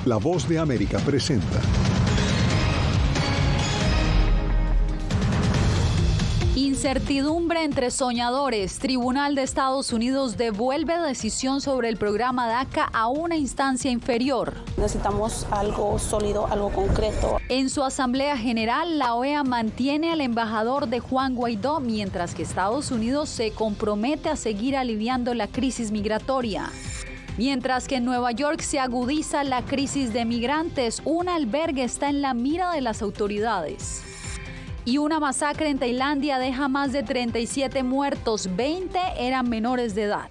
La Voz de América presenta. Incertidumbre entre soñadores. Tribunal de Estados Unidos devuelve decisión sobre el programa DACA a una instancia inferior. Necesitamos algo sólido, algo concreto. En su Asamblea General, la OEA mantiene al embajador de Juan Guaidó, mientras que Estados Unidos se compromete a seguir aliviando la crisis migratoria. Mientras que en Nueva York se agudiza la crisis de migrantes, un albergue está en la mira de las autoridades. Y una masacre en Tailandia deja más de 37 muertos, 20 eran menores de edad.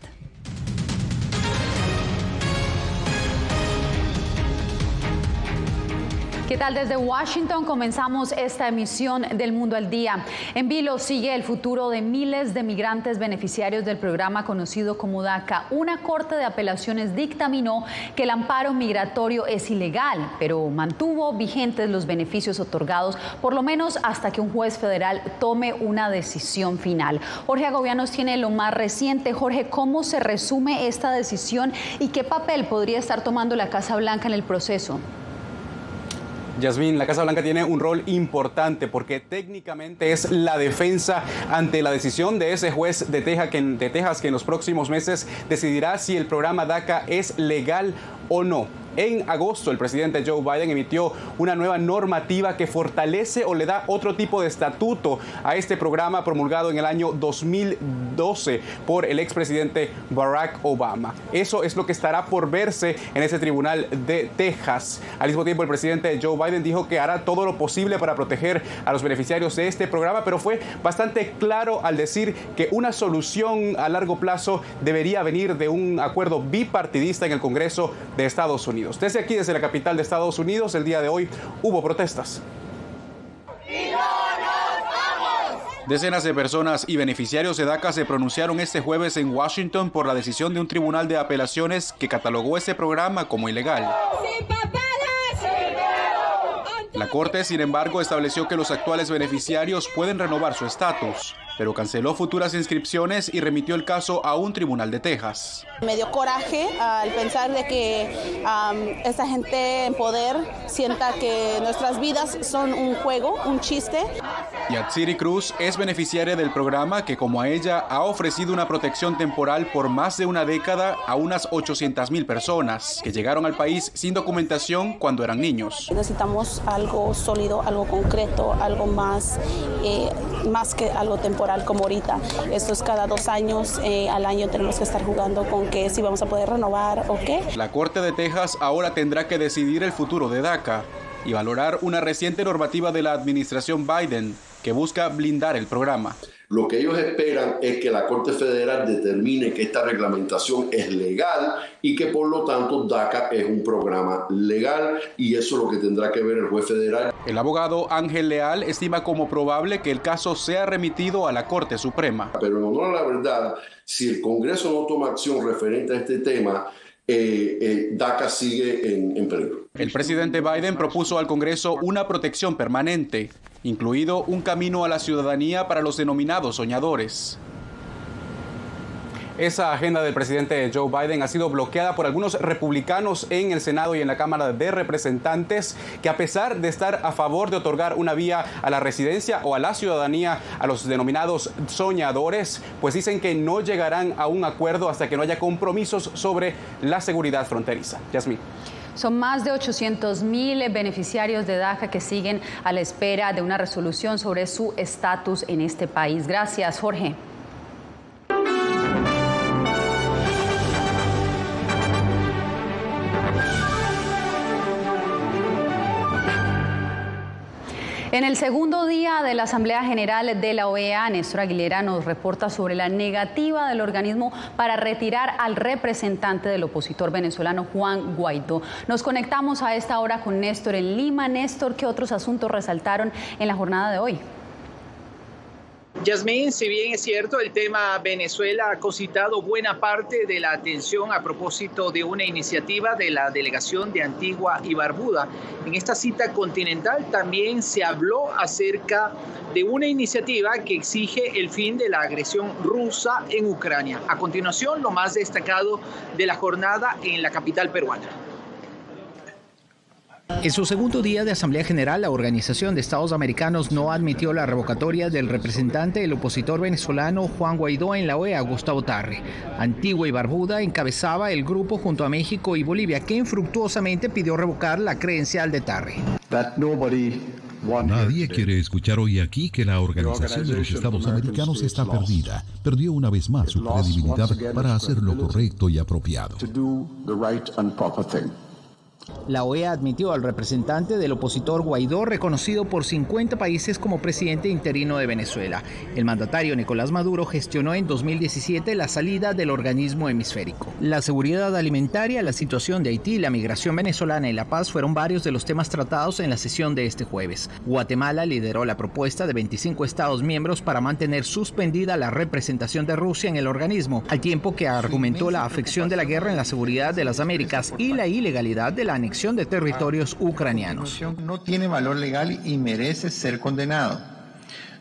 ¿Qué tal? Desde Washington comenzamos esta emisión del Mundo al Día. En vilo sigue el futuro de miles de migrantes beneficiarios del programa conocido como DACA. Una corte de apelaciones dictaminó que el amparo migratorio es ilegal, pero mantuvo vigentes los beneficios otorgados, por lo menos hasta que un juez federal tome una decisión final. Jorge Agobianos tiene lo más reciente. Jorge, ¿cómo se resume esta decisión y qué papel podría estar tomando la Casa Blanca en el proceso? Yasmín, la Casa Blanca tiene un rol importante porque técnicamente es la defensa ante la decisión de ese juez de Texas que en los próximos meses decidirá si el programa DACA es legal o no. En agosto, el presidente Joe Biden emitió una nueva normativa que fortalece o le da otro tipo de estatuto a este programa promulgado en el año 2012 por el expresidente Barack Obama. Eso es lo que estará por verse en ese tribunal de Texas. Al mismo tiempo, el presidente Joe Biden dijo que hará todo lo posible para proteger a los beneficiarios de este programa, pero fue bastante claro al decir que una solución a largo plazo debería venir de un acuerdo bipartidista en el Congreso de Estados Unidos. Desde aquí, desde la capital de Estados Unidos, el día de hoy hubo protestas. Decenas de personas y beneficiarios de DACA se pronunciaron este jueves en Washington por la decisión de un tribunal de apelaciones que catalogó ese programa como ilegal. La Corte, sin embargo, estableció que los actuales beneficiarios pueden renovar su estatus, pero canceló futuras inscripciones y remitió el caso a un tribunal de Texas. Me dio coraje al pensar de que esa gente en poder sienta que nuestras vidas son un juego, un chiste. Yatsiri Cruz es beneficiaria del programa que, como a ella, ha ofrecido una protección temporal por más de una década a unas 800,000 personas que llegaron al país sin documentación cuando eran niños. Necesitamos algo sólido, algo concreto, algo más que algo temporal como ahorita. Esto es cada 2 años, al año tenemos que estar jugando con que si vamos a poder renovar o qué. La Corte de Texas ahora tendrá que decidir el futuro de DACA y valorar una reciente normativa de la administración Biden que busca blindar el programa. Lo que ellos esperan es que la Corte Federal determine que esta reglamentación es legal y que por lo tanto DACA es un programa legal, y eso es lo que tendrá que ver el juez federal. El abogado Ángel Leal estima como probable que el caso sea remitido a la Corte Suprema. Pero en honor a la verdad, si el Congreso no toma acción referente a este tema, DACA sigue en peligro. El presidente Biden propuso al Congreso una protección permanente, incluido un camino a la ciudadanía para los denominados soñadores. Esa agenda del presidente Joe Biden ha sido bloqueada por algunos republicanos en el Senado y en la Cámara de Representantes, que a pesar de estar a favor de otorgar una vía a la residencia o a la ciudadanía a los denominados soñadores, pues dicen que no llegarán a un acuerdo hasta que no haya compromisos sobre la seguridad fronteriza. Yasmín. Son más de 800,000 beneficiarios de DACA que siguen a la espera de una resolución sobre su estatus en este país. Gracias, Jorge. En el segundo día de la Asamblea General de la OEA, Néstor Aguilera nos reporta sobre la negativa del organismo para retirar al representante del opositor venezolano Juan Guaidó. Nos conectamos a esta hora con Néstor en Lima. Néstor, ¿qué otros asuntos resaltaron en la jornada de hoy? Yasmín, si bien es cierto, el tema Venezuela ha concitado buena parte de la atención a propósito de una iniciativa de la delegación de Antigua y Barbuda. En esta cita continental también se habló acerca de una iniciativa que exige el fin de la agresión rusa en Ucrania. A continuación, lo más destacado de la jornada en la capital peruana. En su segundo día de Asamblea General, la Organización de Estados Americanos no admitió la revocatoria del representante del opositor venezolano Juan Guaidó en la OEA, Gustavo Tarre. Antigua y Barbuda encabezaba el grupo junto a México y Bolivia, que infructuosamente pidió revocar la credencial de Tarre. Nadie quiere escuchar hoy aquí que la Organización de los Estados Americanos está perdida. Perdió una vez más su credibilidad para hacer lo correcto y apropiado. La OEA admitió al representante del opositor Guaidó, reconocido por 50 países como presidente interino de Venezuela. El mandatario Nicolás Maduro gestionó en 2017 la salida del organismo hemisférico. La seguridad alimentaria, la situación de Haití, la migración venezolana y la paz fueron varios de los temas tratados en la sesión de este jueves. Guatemala lideró la propuesta de 25 Estados miembros para mantener suspendida la representación de Rusia en el organismo, al tiempo que argumentó la afección de la guerra en la seguridad de las Américas y la ilegalidad de la anexión de territorios ucranianos. No tiene valor legal y merece ser condenado.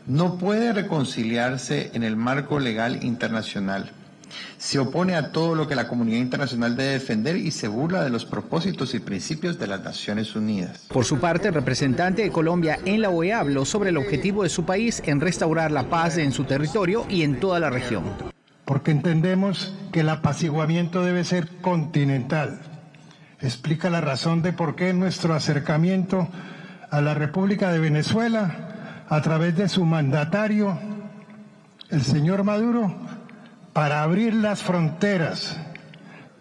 No puede reconciliarse en el marco legal internacional. Se opone a todo lo que la comunidad internacional debe defender y se burla de los propósitos y principios de las Naciones Unidas. Por su parte, el representante de Colombia en la OEA habló sobre el objetivo de su país en restaurar la paz en su territorio y en toda la región. Porque entendemos que el apaciguamiento debe ser continental. Explica la razón de por qué nuestro acercamiento a la República de Venezuela, a través de su mandatario, el señor Maduro, para abrir las fronteras,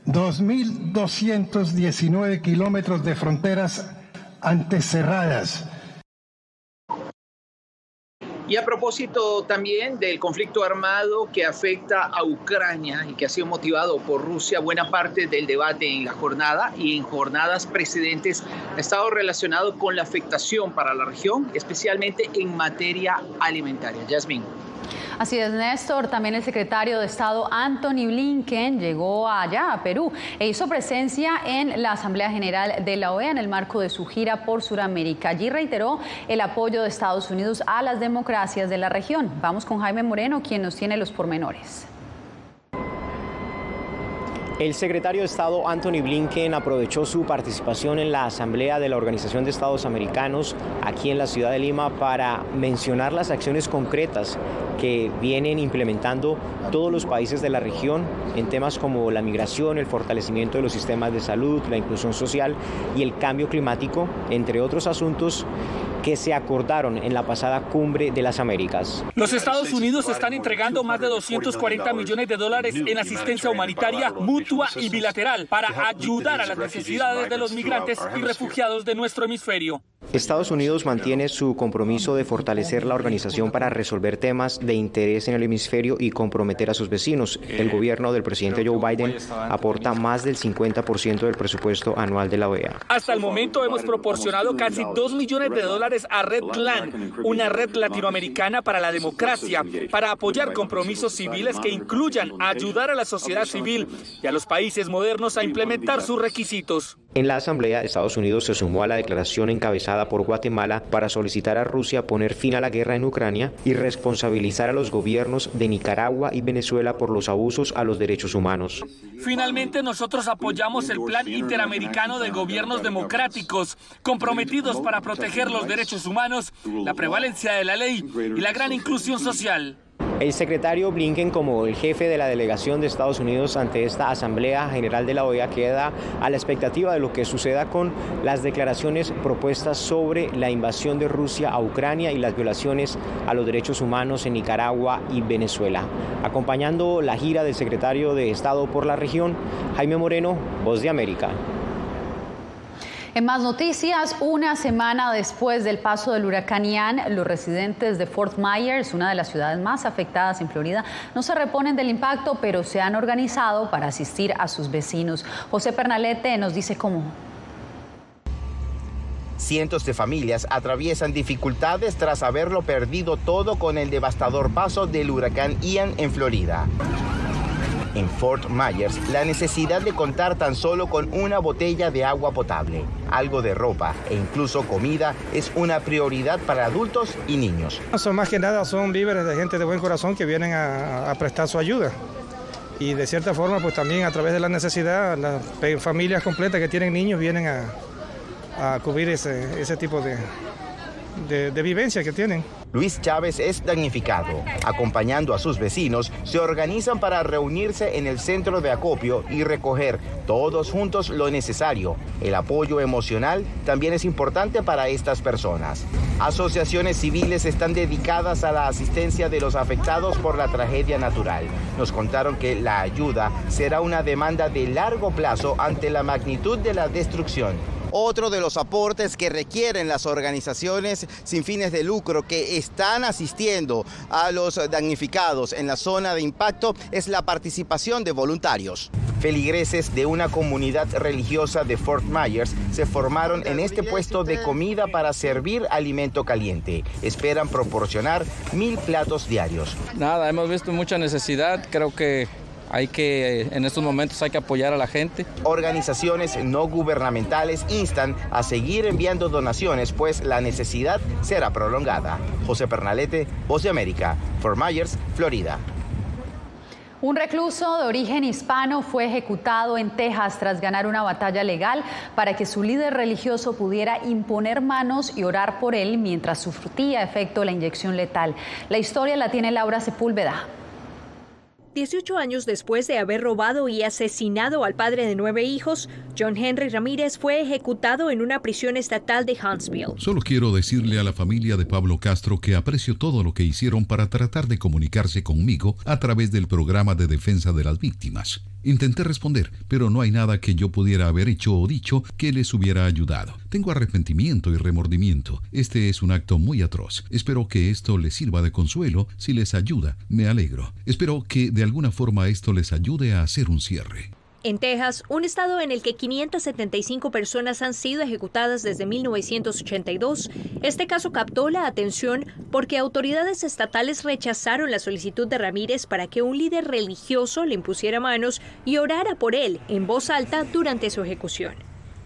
2.219 kilómetros de fronteras antes cerradas. Y a propósito también del conflicto armado que afecta a Ucrania y que ha sido motivado por Rusia, buena parte del debate en la jornada y en jornadas precedentes ha estado relacionado con la afectación para la región, especialmente en materia alimentaria. Yasmín. Así es, Néstor. También el secretario de Estado Antony Blinken llegó allá a Perú e hizo presencia en la Asamblea General de la OEA en el marco de su gira por Sudamérica. Allí reiteró el apoyo de Estados Unidos a las democracias de la región. Vamos con Jaime Moreno, quien nos tiene los pormenores. El secretario de Estado Antony Blinken aprovechó su participación en la Asamblea de la Organización de Estados Americanos aquí en la ciudad de Lima para mencionar las acciones concretas que vienen implementando todos los países de la región en temas como la migración, el fortalecimiento de los sistemas de salud, la inclusión social y el cambio climático, entre otros asuntos que se acordaron en la pasada Cumbre de las Américas. Los Estados Unidos están entregando más de $240 millones en asistencia humanitaria mutua y bilateral para ayudar a las necesidades de los migrantes y refugiados de nuestro hemisferio. Estados Unidos mantiene su compromiso de fortalecer la organización para resolver temas de interés en el hemisferio y comprometer a sus vecinos. El gobierno del presidente Joe Biden aporta más del 50% del presupuesto anual de la OEA. Hasta el momento hemos proporcionado casi $2 millones a Redland, una red latinoamericana para la democracia, para apoyar compromisos civiles que incluyan ayudar a la sociedad civil y a los países modernos a implementar sus requisitos. En la Asamblea, Estados Unidos se sumó a la declaración encabezada por Guatemala para solicitar a Rusia poner fin a la guerra en Ucrania y responsabilizar a los gobiernos de Nicaragua y Venezuela por los abusos a los derechos humanos. Finalmente, nosotros apoyamos el Plan Interamericano de Gobiernos Democráticos, comprometidos para proteger los derechos humanos, la prevalencia de la ley y la gran inclusión social. El secretario Blinken, como el jefe de la delegación de Estados Unidos ante esta Asamblea General de la OEA, queda a la expectativa de lo que suceda con las declaraciones propuestas sobre la invasión de Rusia a Ucrania y las violaciones a los derechos humanos en Nicaragua y Venezuela. Acompañando la gira del secretario de Estado por la región, Jaime Moreno, Voz de América. En más noticias, una semana después del paso del huracán Ian, los residentes de Fort Myers, una de las ciudades más afectadas en Florida, no se reponen del impacto, pero se han organizado para asistir a sus vecinos. José Pernalete nos dice cómo. Cientos de familias atraviesan dificultades tras haberlo perdido todo con el devastador paso del huracán Ian en Florida. En Fort Myers, la necesidad de contar tan solo con una botella de agua potable, algo de ropa e incluso comida es una prioridad para adultos y niños. Más que nada son víveres de gente de buen corazón que vienen a prestar su ayuda. Y de cierta forma, pues también a través de la necesidad, las familias completas que tienen niños vienen a a cubrir ese tipo de vivencia que tienen. Luis Chávez es damnificado. Acompañando a sus vecinos, se organizan para reunirse en el centro de acopio y recoger todos juntos lo necesario. El apoyo emocional también es importante para estas personas. Asociaciones civiles están dedicadas a la asistencia de los afectados por la tragedia natural. Nos contaron que la ayuda será una demanda de largo plazo ante la magnitud de la destrucción. Otro de los aportes que requieren las organizaciones sin fines de lucro que están asistiendo a los damnificados en la zona de impacto es la participación de voluntarios. Feligreses de una comunidad religiosa de Fort Myers se formaron en este puesto de comida para servir alimento caliente. Esperan proporcionar 1000 platos diarios. Nada, hemos visto mucha necesidad, creo que en estos momentos hay que apoyar a la gente. Organizaciones no gubernamentales instan a seguir enviando donaciones, pues la necesidad será prolongada. José Pernalete, Voz de América, Fort Myers, Florida. Un recluso de origen hispano fue ejecutado en Texas tras ganar una batalla legal para que su líder religioso pudiera imponer manos y orar por él mientras surtía efecto la inyección letal. La historia la tiene Laura Sepúlveda. 18 años después de haber robado y asesinado al padre de 9 hijos, John Henry Ramírez fue ejecutado en una prisión estatal de Huntsville. Solo quiero decirle a la familia de Pablo Castro que aprecio todo lo que hicieron para tratar de comunicarse conmigo a través del programa de defensa de las víctimas. Intenté responder, pero no hay nada que yo pudiera haber hecho o dicho que les hubiera ayudado. Tengo arrepentimiento y remordimiento. Este es un acto muy atroz. Espero que esto les sirva de consuelo. Si les ayuda, me alegro. Espero que de alguna forma esto les ayude a hacer un cierre. En Texas, un estado en el que 575 personas han sido ejecutadas desde 1982, este caso captó la atención porque autoridades estatales rechazaron la solicitud de Ramírez para que un líder religioso le impusiera manos y orara por él en voz alta durante su ejecución.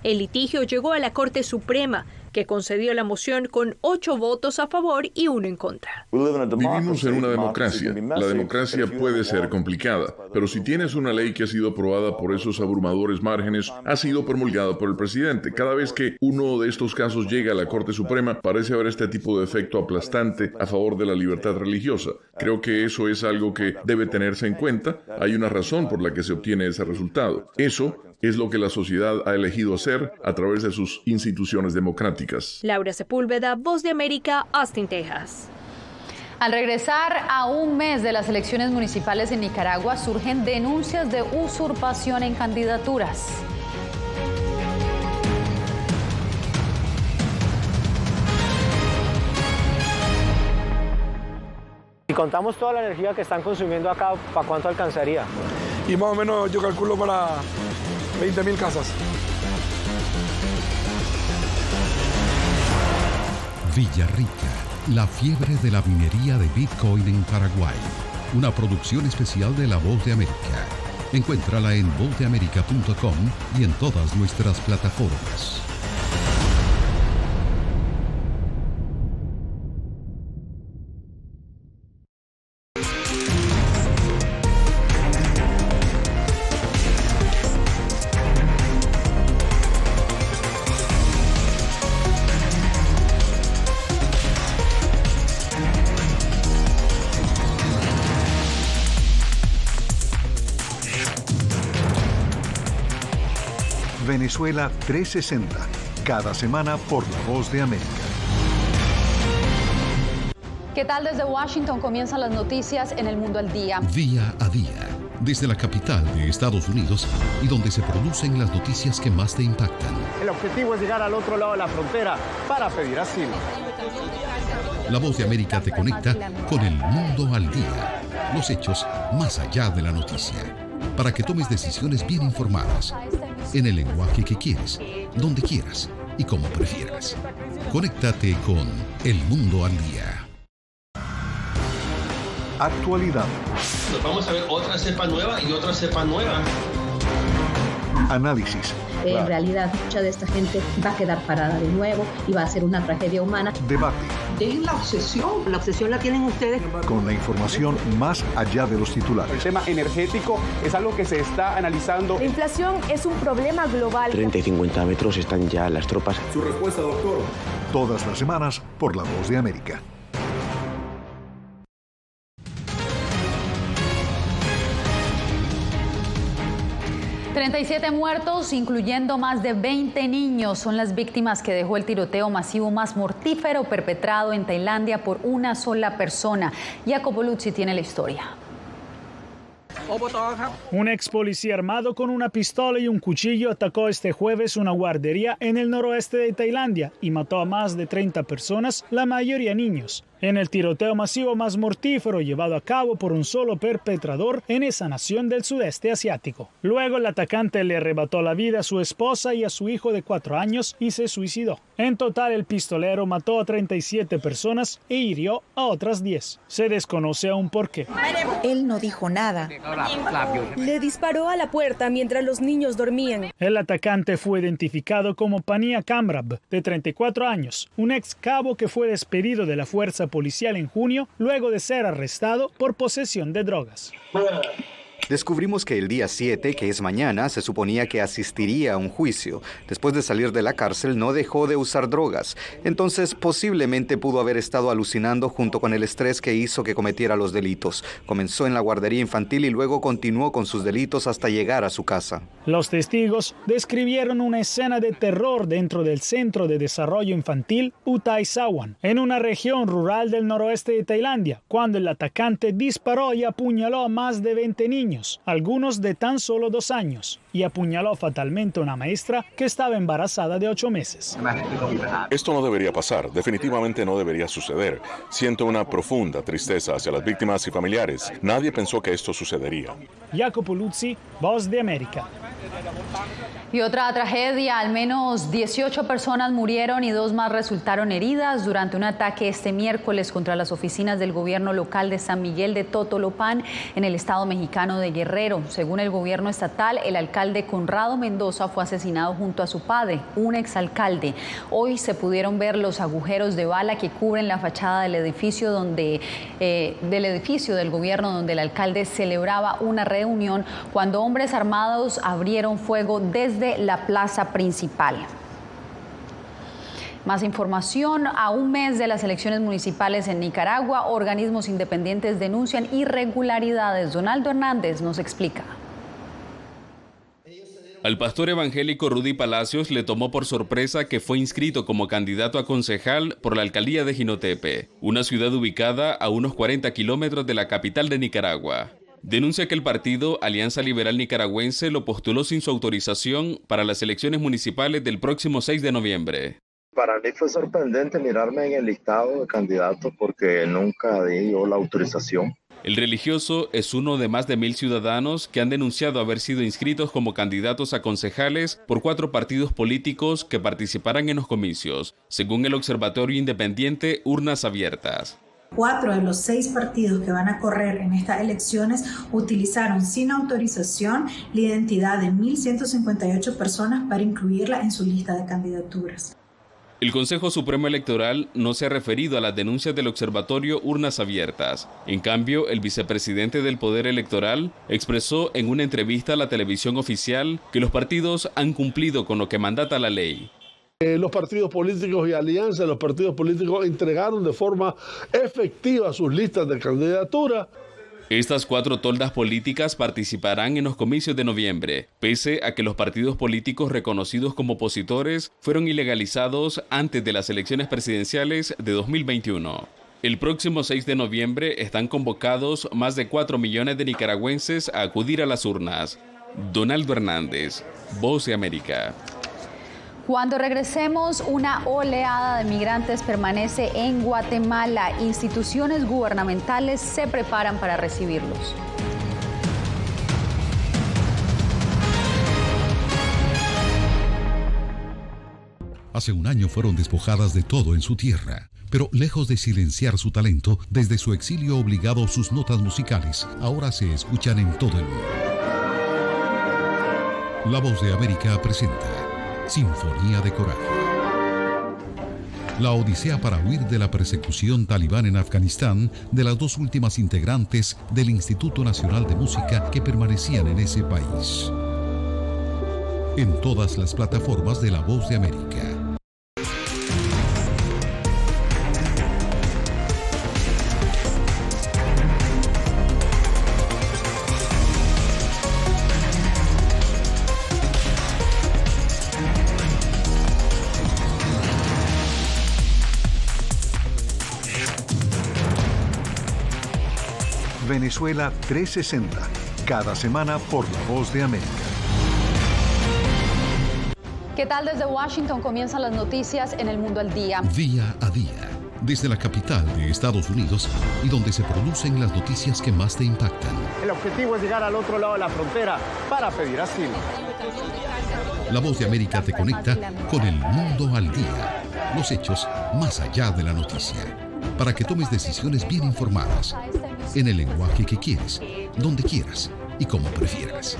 El litigio llegó a la Corte Suprema, que concedió la moción con 8 votos a favor y 1 en contra. Vivimos en una democracia. La democracia puede ser complicada, pero si tienes una ley que ha sido aprobada por esos abrumadores márgenes, ha sido promulgada por el presidente. Cada vez que uno de estos casos llega a la Corte Suprema, parece haber este tipo de efecto aplastante a favor de la libertad religiosa. Creo que eso es algo que debe tenerse en cuenta. Hay una razón por la que se obtiene ese resultado. Eso es lo que la sociedad ha elegido hacer a través de sus instituciones democráticas. Laura Sepúlveda, Voz de América, Austin, Texas. Al regresar a un mes de las elecciones municipales en Nicaragua, surgen denuncias de usurpación en candidaturas. Si contamos toda la energía que están consumiendo acá, ¿para cuánto alcanzaría? Y más o menos yo calculo para 20.000 casas. Villarrica, la fiebre de la minería de Bitcoin en Paraguay. Una producción especial de La Voz de América. Encuéntrala en vozdeamerica.com y en todas nuestras plataformas. Venezuela 360, cada semana por La Voz de América. ¿Qué tal? Desde Washington comienzan las noticias en El Mundo al Día. Día a día, desde la capital de Estados Unidos y donde se producen las noticias que más te impactan. El objetivo es llegar al otro lado de la frontera para pedir asilo. La Voz de América te conecta con El Mundo al Día. Los hechos más allá de la noticia. Para que tomes decisiones bien informadas, en el lenguaje que quieres, donde quieras y como prefieras. Conéctate con El Mundo al Día. Actualidad. Nos vamos a ver otra cepa nueva y otra cepa nueva. Análisis. En realidad, mucha de esta gente va a quedar parada de nuevo y va a ser una tragedia humana. Debate. Dejen la obsesión. La obsesión la tienen ustedes. Con la información más allá de los titulares. El tema energético es algo que se está analizando. La inflación es un problema global. 30 y 50 metros están ya las tropas. Su respuesta, doctor. Todas las semanas por La Voz de América. $37 muertos, incluyendo más de 20 niños, son las víctimas que dejó el tiroteo masivo más mortífero perpetrado en Tailandia por una sola persona. Jacopo Luzzi tiene la historia. Un ex policía armado con una pistola y un cuchillo atacó este jueves una guardería en el noroeste de Tailandia y mató a más de 30 personas, la mayoría niños, en el tiroteo masivo más mortífero llevado a cabo por un solo perpetrador en esa nación del sudeste asiático. Luego el atacante le arrebató la vida a su esposa y a su hijo de 4 años y se suicidó. En total, el pistolero mató a 37 personas e hirió a otras 10. Se desconoce aún por qué. Él no dijo nada. Le disparó a la puerta mientras los niños dormían. El atacante fue identificado como Pania Kamrab, de 34 años, un ex cabo que fue despedido de la fuerza policial en junio luego de ser arrestado por posesión de drogas. Descubrimos que el día 7, que es mañana, se suponía que asistiría a un juicio. Después de salir de la cárcel no dejó de usar drogas. Entonces posiblemente pudo haber estado alucinando junto con el estrés que hizo que cometiera los delitos. Comenzó en la guardería infantil y luego continuó con sus delitos hasta llegar a su casa. Los testigos describieron una escena de terror dentro del Centro de Desarrollo Infantil Utai Sawan, en una región rural del noroeste de Tailandia, cuando el atacante disparó y apuñaló a más de 20 niños. Algunos de tan solo 2 años, y apuñaló fatalmente a una maestra que estaba embarazada de 8 meses. Esto no debería pasar, definitivamente no debería suceder. Siento una profunda tristeza hacia las víctimas y familiares. Nadie pensó que esto sucedería. Jacopo Luzzi, Voz de América. Y otra tragedia, al menos 18 personas murieron y 2 más resultaron heridas durante un ataque este miércoles contra las oficinas del gobierno local de San Miguel de Totolopán en el estado mexicano de Guerrero. Según el gobierno estatal, el alcalde Conrado Mendoza fue asesinado junto a su padre, un exalcalde. Hoy se pudieron ver los agujeros de bala que cubren la fachada del edificio del gobierno donde el alcalde celebraba una reunión cuando hombres armados abrieron fuego desde la plaza principal. Más información. A un mes de las elecciones municipales en Nicaragua, organismos independientes denuncian irregularidades. Donaldo Hernández nos explica. Al pastor evangélico Rudy Palacios le tomó por sorpresa que fue inscrito como candidato a concejal por la alcaldía de Jinotepe, una ciudad ubicada a unos 40 kilómetros de la capital de Nicaragua. Denuncia que el partido Alianza Liberal Nicaragüense lo postuló sin su autorización para las elecciones municipales del próximo 6 de noviembre. Para mí fue sorprendente mirarme en el listado de candidatos porque nunca di yo la autorización. El religioso es uno de más de 1,000 ciudadanos que han denunciado haber sido inscritos como candidatos a concejales por 4 partidos políticos que participarán en los comicios, según el Observatorio Independiente Urnas Abiertas. 4 de los 6 partidos que van a correr en estas elecciones utilizaron sin autorización la identidad de 1.158 personas para incluirla en su lista de candidaturas. El Consejo Supremo Electoral no se ha referido a las denuncias del Observatorio Urnas Abiertas. En cambio, el vicepresidente del Poder Electoral expresó en una entrevista a la televisión oficial que los partidos han cumplido con lo que mandata la ley. Los partidos políticos y alianzas, los partidos políticos entregaron de forma efectiva sus listas de candidatura. Estas 4 toldas políticas participarán en los comicios de noviembre, pese a que los partidos políticos reconocidos como opositores fueron ilegalizados antes de las elecciones presidenciales de 2021. El próximo 6 de noviembre están convocados más de 4 millones de nicaragüenses a acudir a las urnas. Donaldo Hernández, Voz de América. Cuando regresemos, una oleada de migrantes permanece en Guatemala. Instituciones gubernamentales se preparan para recibirlos. Hace un año fueron despojadas de todo en su tierra, pero lejos de silenciar su talento, desde su exilio obligado sus notas musicales ahora se escuchan en todo el mundo. La Voz de América presenta Sinfonía de Coraje. La odisea para huir de la persecución talibán en Afganistán de las dos últimas integrantes del Instituto Nacional de Música que permanecían en ese país. En todas las plataformas de La Voz de América. Venezuela 360, cada semana por La Voz de América. ¿Qué tal? Desde Washington comienzan las noticias en El Mundo al Día. Día a día, desde la capital de Estados Unidos y donde se producen las noticias que más te impactan. El objetivo es llegar al otro lado de la frontera para pedir asilo. La Voz de América te conecta con El Mundo al Día. Los hechos más allá de la noticia. Para que tomes decisiones bien informadas, en el lenguaje que quieres, donde quieras y como prefieras.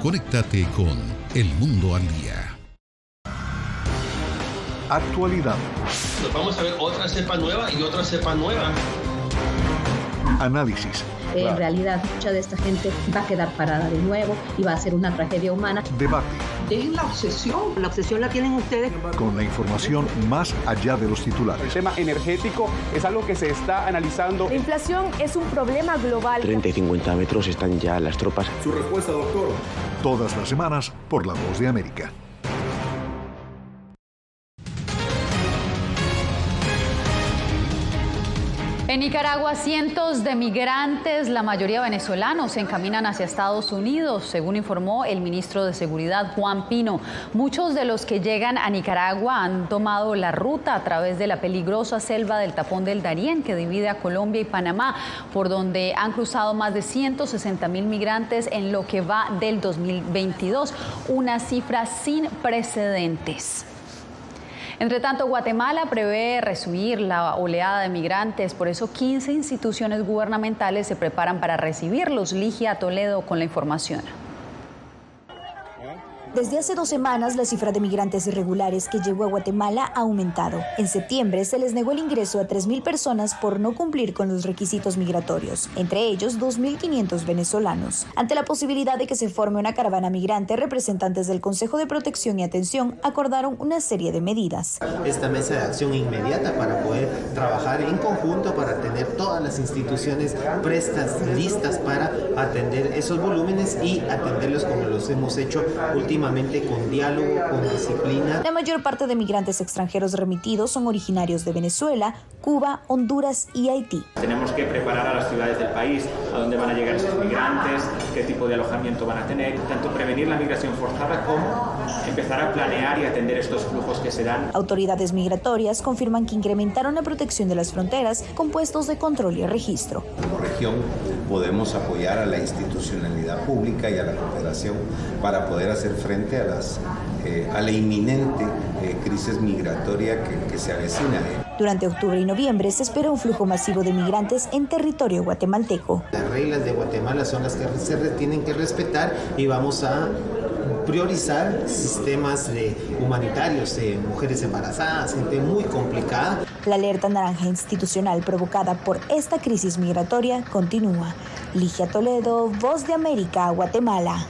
Conéctate con El Mundo al Día. Actualidad. Nos vamos a ver otra cepa nueva y otra cepa nueva. Análisis. En realidad, mucha de esta gente va a quedar parada de nuevo y va a ser una tragedia humana. Debate. Dejen la obsesión. La obsesión la tienen ustedes. Con la información más allá de los titulares. El tema energético es algo que se está analizando. La inflación es un problema global. 30 y 50 metros están ya las tropas. Su respuesta, doctor. Todas las semanas por La Voz de América. En Nicaragua, cientos de migrantes, la mayoría venezolanos, se encaminan hacia Estados Unidos, según informó el ministro de Seguridad, Juan Pino. Muchos de los que llegan a Nicaragua han tomado la ruta a través de la peligrosa selva del Tapón del Darién, que divide a Colombia y Panamá, por donde han cruzado más de 160,000 migrantes en lo que va del 2022, una cifra sin precedentes. Entre tanto, Guatemala prevé recibir la oleada de migrantes, por eso 15 instituciones gubernamentales se preparan para recibirlos. Ligia Toledo con la información. Desde hace 2 semanas, la cifra de migrantes irregulares que llegó a Guatemala ha aumentado. En septiembre se les negó el ingreso a 3,000 personas por no cumplir con los requisitos migratorios, entre ellos 2,500 venezolanos. Ante la posibilidad de que se forme una caravana migrante, representantes del Consejo de Protección y Atención acordaron una serie de medidas. Esta mesa de acción inmediata para poder trabajar en conjunto, para tener todas las instituciones prestas, listas para atender esos volúmenes y atenderlos como los hemos hecho últimamente, con diálogo, con disciplina. La mayor parte de migrantes extranjeros remitidos son originarios de Venezuela, Cuba, Honduras y Haití. Tenemos que preparar a las ciudades del país, a dónde van a llegar esos migrantes, qué tipo de alojamiento van a tener, tanto prevenir la migración forzada como empezar a planear y atender estos flujos que se dan. Autoridades migratorias confirman que incrementaron la protección de las fronteras con puestos de control y registro. Como región podemos apoyar a la institucionalidad pública y a la cooperación para poder hacer frente a la inminente crisis migratoria que se avecina. Durante octubre y noviembre se espera un flujo masivo de migrantes en territorio guatemalteco. Las reglas de Guatemala son las que se tienen que respetar y vamos a priorizar sistemas humanitarios, mujeres embarazadas, gente muy complicada. La alerta naranja institucional provocada por esta crisis migratoria continúa. Ligia Toledo, Voz de América, Guatemala.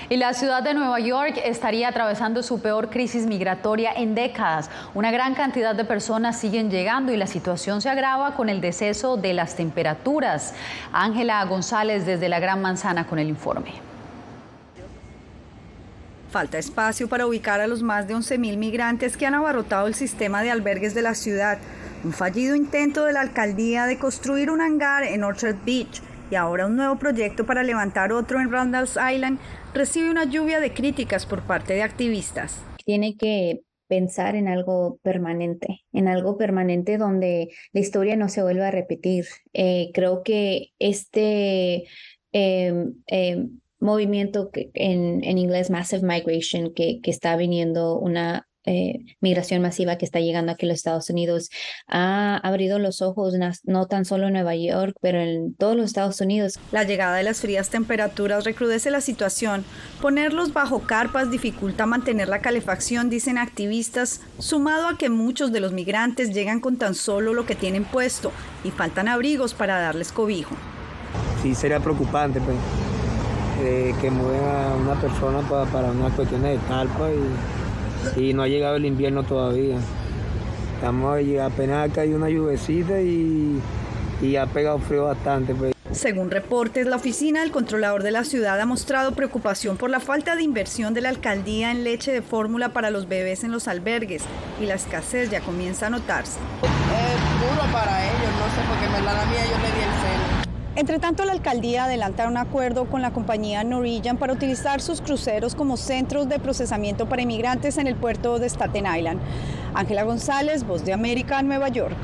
Y la ciudad de Nueva York estaría atravesando su peor crisis migratoria en décadas. Una gran cantidad de personas siguen llegando y la situación se agrava con el deceso de las temperaturas. Ángela González desde la Gran Manzana con el informe. Falta espacio para ubicar a los más de 11,000 migrantes que han abarrotado el sistema de albergues de la ciudad. Un fallido intento de la alcaldía de construir un hangar en Orchard Beach y ahora un nuevo proyecto para levantar otro en Randall's Island recibe una lluvia de críticas por parte de activistas. Tiene que pensar en algo permanente donde la historia no se vuelva a repetir. Creo que este movimiento que en inglés Massive Migration que está viniendo una migración masiva que está llegando aquí a los Estados Unidos ha abrido los ojos, no tan solo en Nueva York, pero en todos los Estados Unidos. La llegada de las frías temperaturas recrudece la situación. Ponerlos bajo carpas dificulta mantener la calefacción, dicen activistas, sumado a que muchos de los migrantes llegan con tan solo lo que tienen puesto y faltan abrigos para darles cobijo. Sí, sería preocupante, pues, que mueva a una persona para unas cuestiones de carpa y no ha llegado el invierno todavía. Estamos ahí, apenas acá hay una lluvecita y ha pegado frío bastante, pues. Según reportes, la oficina del controlador de la ciudad ha mostrado preocupación por la falta de inversión de la alcaldía en leche de fórmula para los bebés en los albergues y la escasez ya comienza a notarse. Es duro para ellos, no sé, porque en verdad a mí ellos le di el celo. Entre tanto, la alcaldía adelanta un acuerdo con la compañía Norwegian para utilizar sus cruceros como centros de procesamiento para inmigrantes en el puerto de Staten Island. Ángela González, Voz de América, Nueva York.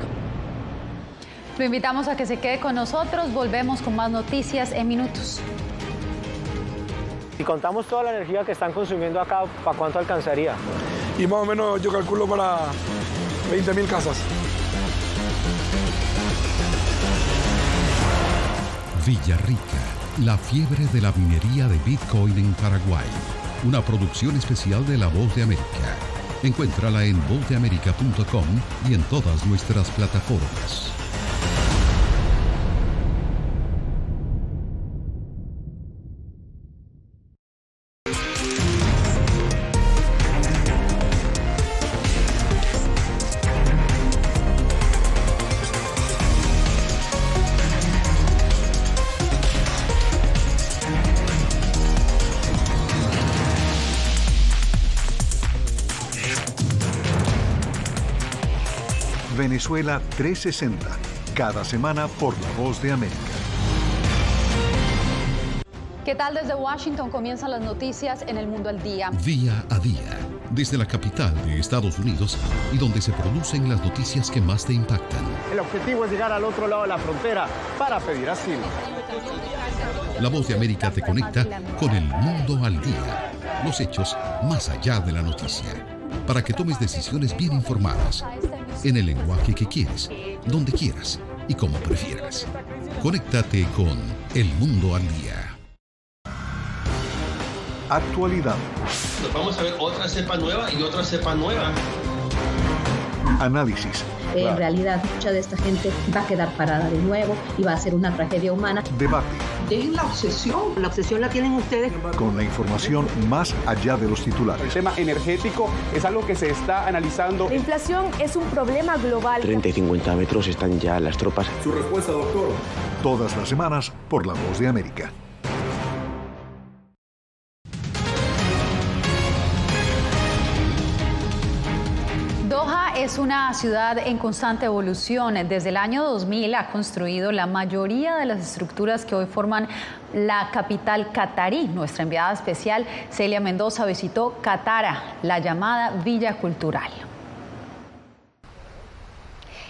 Lo invitamos a que se quede con nosotros. Volvemos con más noticias en minutos. Si contamos toda la energía que están consumiendo acá, ¿para cuánto alcanzaría? Y más o menos yo calculo para 20.000 casas. Villarrica, la fiebre de la minería de Bitcoin en Paraguay. Una producción especial de La Voz de América. Encuéntrala en vozdeamerica.com y en todas nuestras plataformas. Venezuela 360, cada semana por La Voz de América. ¿Qué tal? Desde Washington comienzan las noticias en El Mundo al Día. Día a día, desde la capital de Estados Unidos y donde se producen las noticias que más te impactan. El objetivo es llegar al otro lado de la frontera para pedir asilo. La Voz de América te conecta con El Mundo al Día. Los hechos más allá de la noticia. Para que tomes decisiones bien informadas, en el lenguaje que quieres, donde quieras y como prefieras. Conéctate con El Mundo al Día. Actualidad. Nos vamos a ver otra cepa nueva y otra cepa nueva. Análisis. En realidad, mucha de esta gente va a quedar parada de nuevo y va a ser una tragedia humana. Debate. Dejen la obsesión. La obsesión la tienen ustedes. Con la información más allá de los titulares. El tema energético es algo que se está analizando. La inflación es un problema global. 30 y 50 metros están ya las tropas. Su respuesta, doctor. Todas las semanas por La Voz de América. Doha es una ciudad en constante evolución. Desde el año 2000 ha construido la mayoría de las estructuras que hoy forman la capital catarí. Nuestra enviada especial, Celia Mendoza, visitó Katara, la llamada Villa Cultural.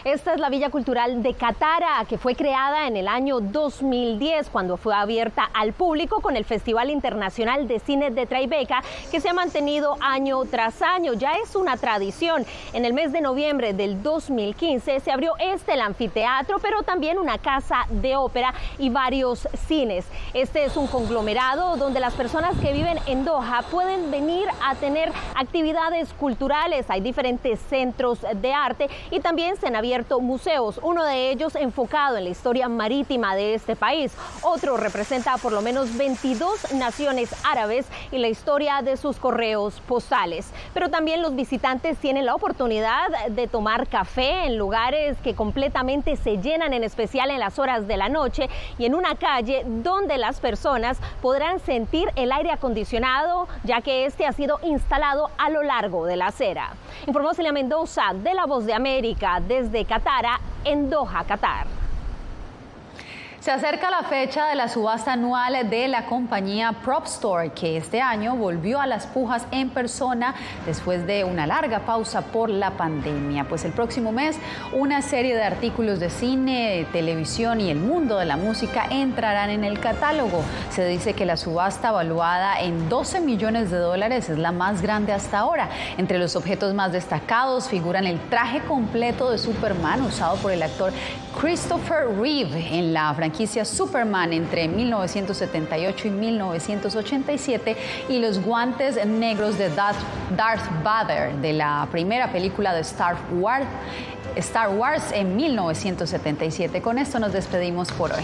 Esta es la Villa Cultural de Katara, que fue creada en el año 2010, cuando fue abierta al público con el Festival Internacional de Cine de Tribeca, que se ha mantenido año tras año. Ya es una tradición. En el mes de noviembre del 2015 se abrió el anfiteatro, pero también una casa de ópera y varios cines. Este es un conglomerado donde las personas que viven en Doha pueden venir a tener actividades culturales. Hay diferentes centros de arte y también se han abierto museos, uno de ellos enfocado en la historia marítima de este país. Otro representa a por lo menos 22 naciones árabes y la historia de sus correos postales. Pero también los visitantes tienen la oportunidad de tomar café en lugares que completamente se llenan, en especial en las horas de la noche, y en una calle donde las personas podrán sentir el aire acondicionado, ya que este ha sido instalado a lo largo de la acera. Informó Celia Mendoza de La Voz de América desde Katara, en Doha, Qatar. Se acerca la fecha de la subasta anual de la compañía Prop Store, que este año volvió a las pujas en persona después de una larga pausa por la pandemia. Pues el próximo mes una serie de artículos de cine, televisión y el mundo de la música entrarán en el catálogo. Se dice que la subasta, valuada en $12 millones, es la más grande hasta ahora. Entre los objetos más destacados figuran el traje completo de Superman usado por el actor Christopher Reeve en la franquicia Superman entre 1978 y 1987 y los guantes negros de Darth Vader de la primera película de Star Wars en 1977. Con esto nos despedimos por hoy.